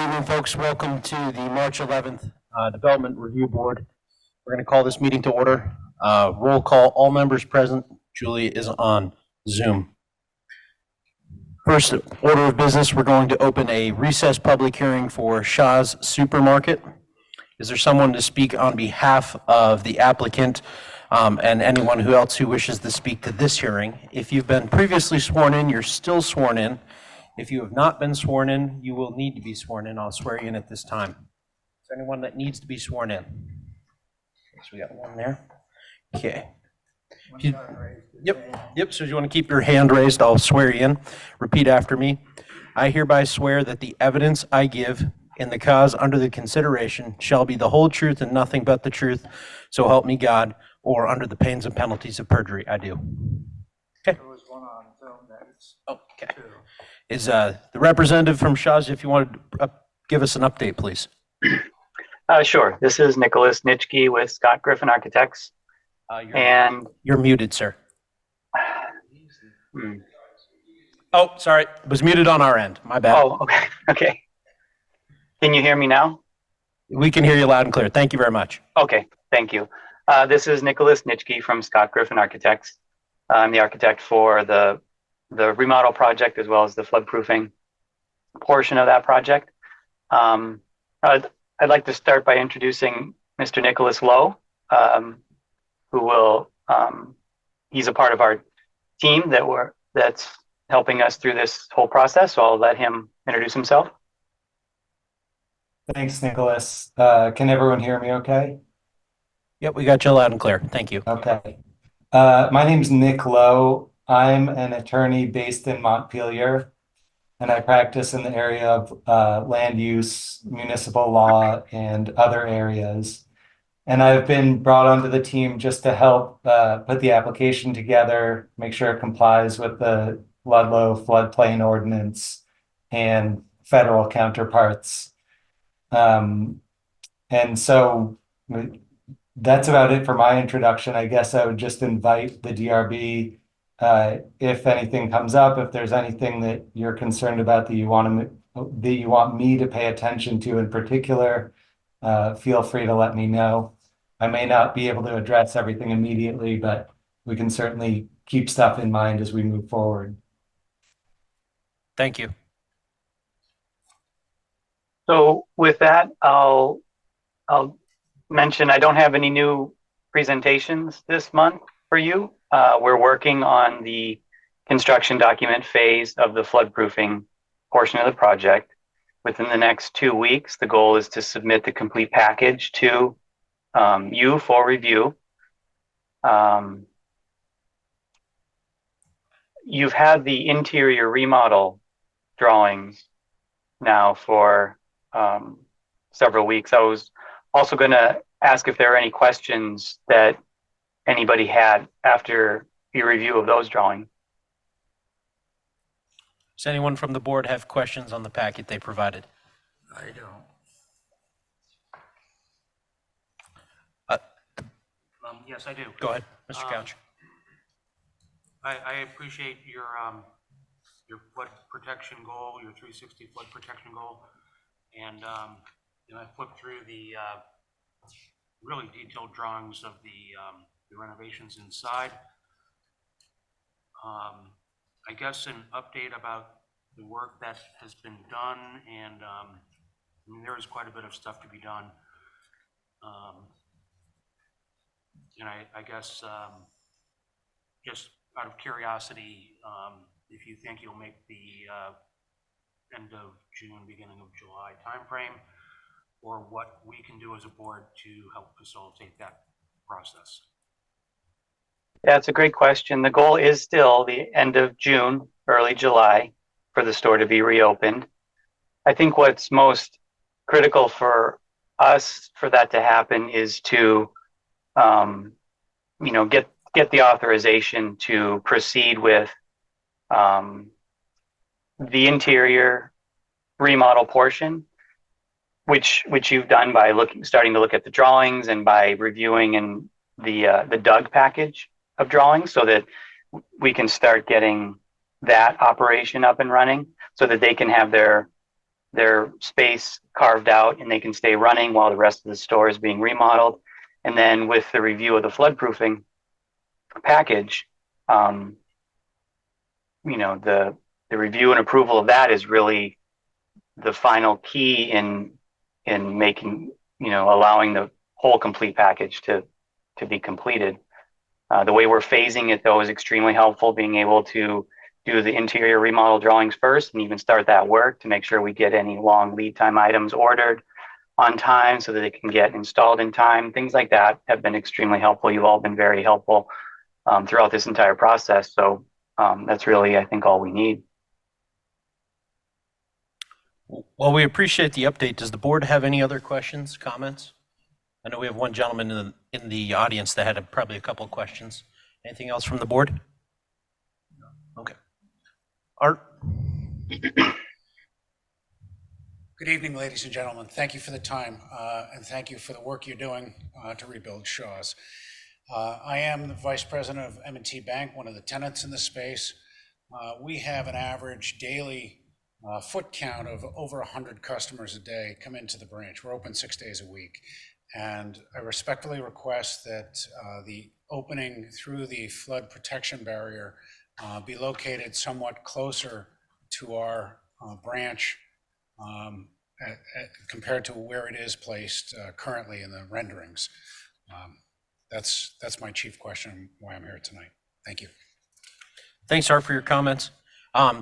evening, folks. Welcome to the March 11th Development Review Board. We're going to call this meeting to order. Roll call, all members present. Julie is on Zoom. First order of business, we're going to open a recess public hearing for Shaw's Supermarket. Is there someone to speak on behalf of the applicant and anyone else who wishes to speak to this hearing? If you've been previously sworn in, you're still sworn in. If you have not been sworn in, you will need to be sworn in. I'll swear you in at this time. Is there anyone that needs to be sworn in? So we got one there. Okay. Yep. So if you want to keep your hand raised, I'll swear you in. Repeat after me. I hereby swear that the evidence I give in the cause under the consideration shall be the whole truth and nothing but the truth. So help me God, or under the pains and penalties of perjury, I do. Okay. There was one on film that is. Okay. Is the representative from Shaw's, if you want to give us an update, please. Sure. This is Nicholas Nitschke with Scott Griffin Architects. You're muted, sir. Oh, sorry. It was muted on our end. My bad. Oh, okay. Okay. Can you hear me now? We can hear you loud and clear. Thank you very much. Okay. Thank you. This is Nicholas Nitschke from Scott Griffin Architects. I'm the architect for the remodel project as well as the floodproofing portion of that project. I'd like to start by introducing Mr. Nicholas Lowe, who will, he's a part of our team that's helping us through this whole process. So I'll let him introduce himself. Thanks, Nicholas. Can everyone hear me okay? Yep, we got you loud and clear. Thank you. Okay. My name's Nick Lowe. I'm an attorney based in Montpelier, and I practice in the area of land use, municipal law, and other areas. And I've been brought onto the team just to help put the application together, make sure it complies with the Ludlow floodplain ordinance and federal counterparts. And so that's about it for my introduction. I guess I would just invite the DRB, if anything comes up, if there's anything that you're concerned about that you want me to pay attention to in particular, feel free to let me know. I may not be able to address everything immediately, but we can certainly keep stuff in mind as we move forward. Thank you. So with that, I'll mention I don't have any new presentations this month for you. We're working on the construction document phase of the floodproofing portion of the project. Within the next 2 weeks, the goal is to submit the complete package to you for review. You've had the interior remodel drawings now for several weeks. I was also going to ask if there are any questions that anybody had after your review of those drawings. Does anyone from the board have questions on the packet they provided? I don't. Yes, I do. Go ahead, Mr. Couch. I appreciate your flood protection goal, your 360 flood protection goal, and I flipped through the really detailed drawings of the renovations inside. I guess an update about the work that has been done, and I mean, there is quite a bit of stuff to be done. And I guess just out of curiosity, if you think you'll make the end of June, beginning of July timeframe, or what we can do as a board to help facilitate that process. Yeah, it's a great question. The goal is still the end of June, early July for the store to be reopened. I think what's most critical for us for that to happen is to get the authorization to proceed with the interior remodel portion, which you've done by starting to look at the drawings and by reviewing in the Doug package of drawings, so that we can start getting that operation up and running, so that they can have their their space carved out and they can stay running while the rest of the store is being remodeled. And then with the review of the floodproofing package, the review and approval of that is really the final key in making, allowing the whole complete package to be completed. The way we're phasing it, though, is extremely helpful, being able to do the interior remodel drawings first and even start that work to make sure we get any long lead time items ordered on time so that they can get installed in time. Things like that have been extremely helpful. You've all been very helpful throughout this entire process. So that's really, I think, all we need. Well, we appreciate the update. Does the board have any other questions, comments? I know we have one gentleman in the audience that had probably a couple of questions. Anything else from the board? Okay. Art? Good evening, ladies and gentlemen. Thank you for the time, and thank you for the work you're doing to rebuild Shaw's. I am the Vice President of M&T Bank, one of the tenants in the space. We have an average daily foot count of over 100 customers a day come into the branch. We're open 6 days a week. And I respectfully request that the opening through the flood protection barrier be located somewhat closer to our branch compared to where it is placed currently in the renderings. That's my chief question, why I'm here tonight. Thank you. Thanks, Art, for your comments.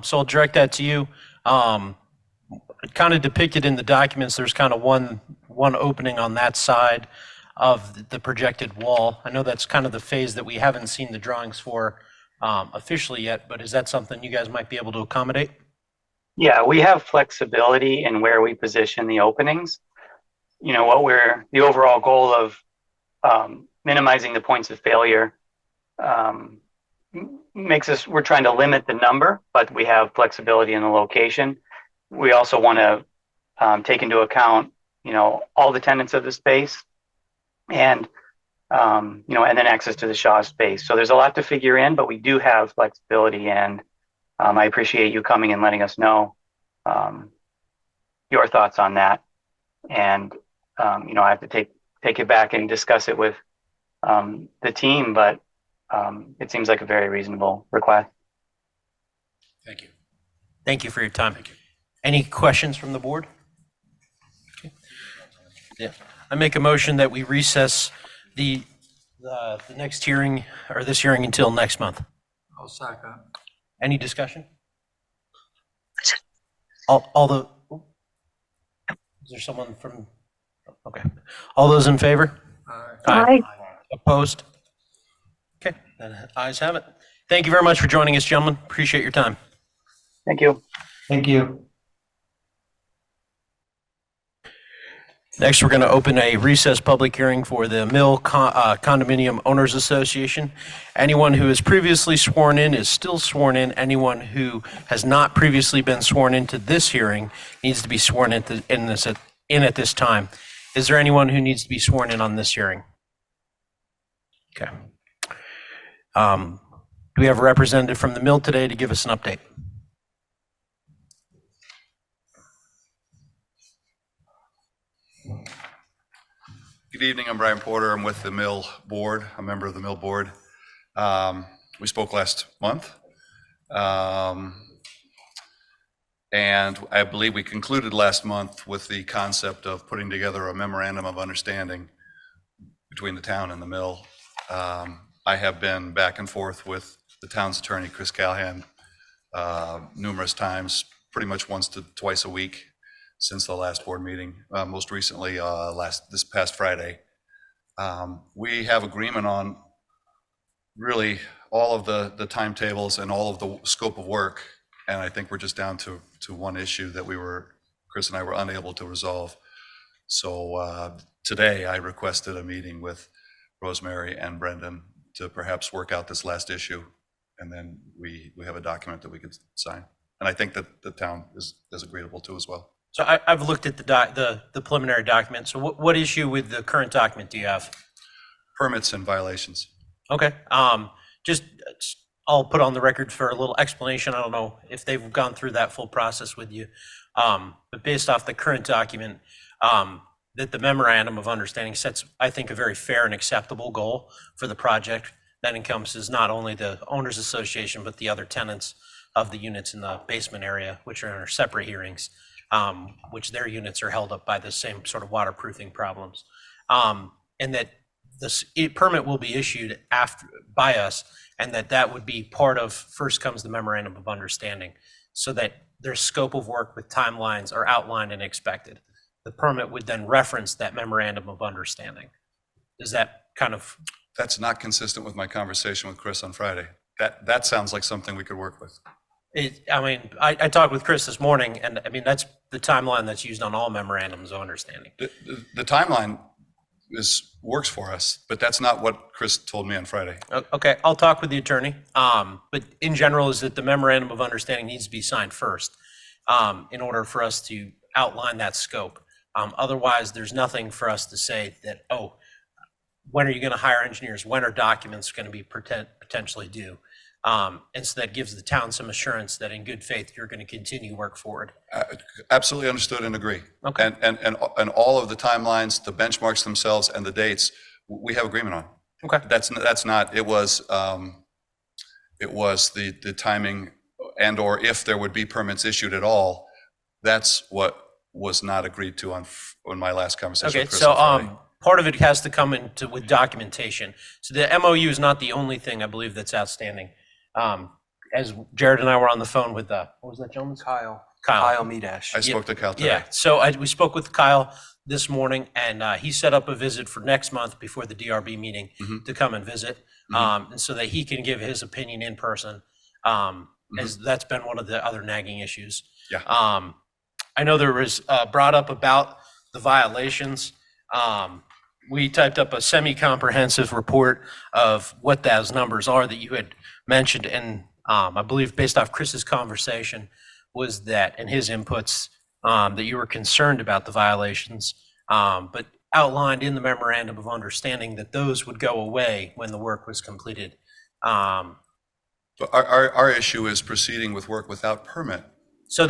So I'll direct that to you. Kind of depicted in the documents, there's kind of one opening on that side of the projected wall. I know that's kind of the phase that we haven't seen the drawings for officially yet, but is that something you guys might be able to accommodate? Yeah, we have flexibility in where we position the openings. The overall goal of minimizing the points of failure we're trying to limit the number, but we have flexibility in the location. We also want to take into account, all the tenants of the space and then access to the Shaw space. So there's a lot to figure in, but we do have flexibility, and I appreciate you coming and letting us know your thoughts on that. And, I have to take it back and discuss it with the team, but it seems like a very reasonable request. Thank you. Thank you for your time. Thank you. Any questions from the board? Okay. Yeah. I make a motion that we recess the next hearing, or this hearing, until next month. I'll second. Any discussion? Is there someone from, okay. All those in favor? Aye. Opposed? Okay, then ayes have it. Thank you very much for joining us, gentlemen. Appreciate your time. Thank you. Thank you. Next, we're going to open a recess public hearing for the Mill Condominium Owners Association. Anyone who is previously sworn in is still sworn in. Anyone who has not previously been sworn into this hearing needs to be sworn in at this time. Is there anyone who needs to be sworn in on this hearing? Okay. Do we have a representative from the mill today to give us an update? Good evening, I'm Brian Porter. I'm with the Mill Board, a member of the Mill Board. We spoke last month. And I believe we concluded last month with the concept of putting together a memorandum of understanding between the town and the mill. I have been back and forth with the town's attorney, Chris Callahan, numerous times, pretty much once to twice a week since the last board meeting, most recently this past Friday. We have agreement on really all of the timetables and all of the scope of work, and I think we're just down to one issue that Chris and I were unable to resolve. So today I requested a meeting with Rosemary and Brendan to perhaps work out this last issue, and then we have a document that we could sign. And I think that the town is agreeable to as well. So I've looked at the preliminary document. So what issue with the current document do you have? Permits and violations. Okay. Just I'll put on the record for a little explanation. I don't know if they've gone through that full process with you, But based off the current document, that the memorandum of understanding sets, I think, a very fair and acceptable goal for the project that encompasses not only the owners association, but the other tenants of the units in the basement area, which are in our separate hearings, which their units are held up by the same sort of waterproofing problems. And that this permit will be issued by us, and that would be part of, first comes the memorandum of understanding, so that their scope of work with timelines are outlined and expected. The permit would then reference that memorandum of understanding. Is that kind of? That's not consistent with my conversation with Chris on Friday. That sounds like something we could work with. I talked with Chris this morning, and I mean, that's the timeline that's used on all memorandums of understanding. The timeline works for us, but that's not what Chris told me on Friday. Okay, I'll talk with the attorney. But in general, is that the memorandum of understanding needs to be signed first in order for us to outline that scope. Otherwise, there's nothing for us to say that, oh, when are you going to hire engineers? When are documents going to be potentially due? And so that gives the town some assurance that in good faith, you're going to continue work forward. Absolutely understood and agree. Okay. And all of the timelines, the benchmarks themselves, and the dates, we have agreement on. Okay. That's not, it was the timing and or if there would be permits issued at all. That's what was not agreed to on my last conversation. Okay, with Chris so on Friday. part of it has to come with documentation. So the MOU is not the only thing I believe that's outstanding. As Jared and I were on the phone with what was that gentleman's? Kyle Medash. I spoke to Cal today. Yeah, so we spoke with Kyle this morning, and he set up a visit for next month before the DRB meeting to come and visit, and so that he can give his opinion in person, as that's been one of the other nagging issues. Yeah. I know there was brought up about the violations. We typed up a semi-comprehensive report of what those numbers are that you had mentioned, and I believe based off Chris's conversation was that, and his inputs, that you were concerned about the violations, but outlined in the memorandum of understanding that those would go away when the work was completed. But our issue is proceeding with work without permit. So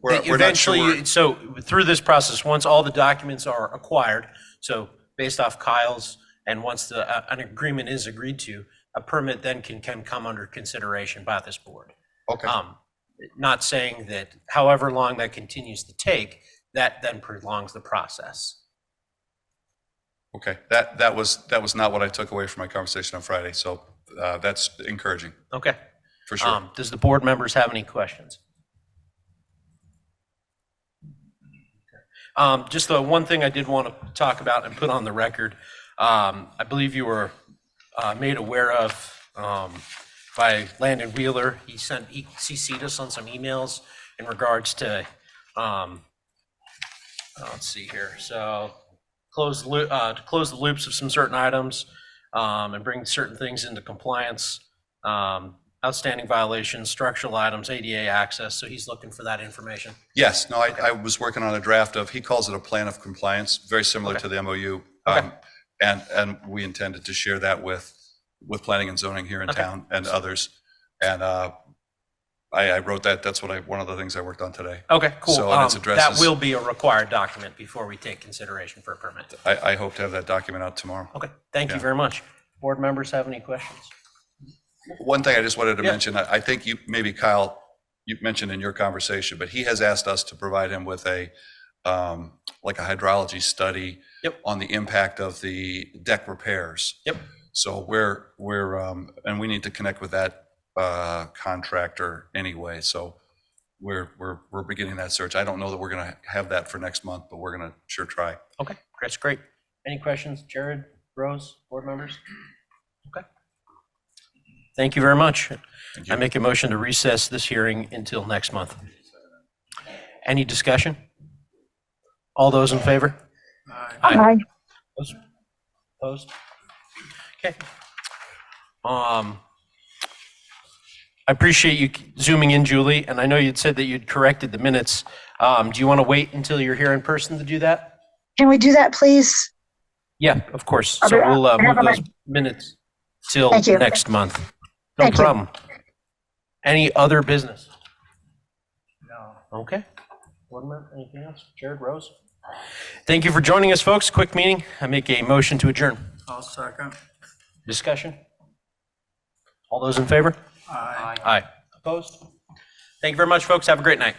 We're not eventually, sure. so through this process, once all the documents are acquired, so based off Kyle's, and once an agreement is agreed to, a permit then can come under consideration by this board. Okay. Not saying that however long that continues to take, that then prolongs the process. Okay. That was not what I took away from my conversation on Friday. So that's encouraging. Okay. For sure. Does the board members have any questions? Just the one thing I did want to talk about and put on the record, I believe you were made aware of by Landon Wheeler. He CC'd us on some emails in regards to, let's see here. So close the loops of some certain items and bring certain things into compliance. Outstanding violations, structural items, ADA access. So he's looking for that information. Yes. No, I was working on a draft of, he calls it a plan of compliance, very similar to the MOU. Okay. And we intended to share that with planning and zoning here in town and others. And I wrote that. That's one of the things I worked on today. Okay, cool. So and it's that will be a required document before we take consideration for a permit. I hope to have that document out tomorrow. Okay, thank you very much. Board members have any questions? One thing I just wanted to mention, I think Kyle, you mentioned in your conversation, but he has asked us to provide him with a hydrology study on the impact of the deck repairs. Yep. So and we need to connect with that contractor anyway. So we're beginning that search. I don't know that we're going to have that for next month, but we're going to sure try. Okay, that's great. Any questions, Jared, Rose, board members? Okay. Thank you very much. Thank you. I make a motion to recess this hearing until next month. Any discussion? All those in favor? Aye. Opposed? Okay. I appreciate you zooming in, Julie, and I know you'd said that you'd corrected the minutes. Do you want to wait until you're here in person to do that? Can we do that, please? Yeah, of course. I'll So do- we'll I have move my- those minutes till Thank you. next month. No Thank you. problem. Any other business? No. Okay. Board member, anything else? Jared, Rose? Thank you for joining us, folks. Quick meeting. I make a motion to adjourn. I'll second. Discussion? All those in favor? Aye. Aye. Opposed? Thank you very much, folks. Have a great night.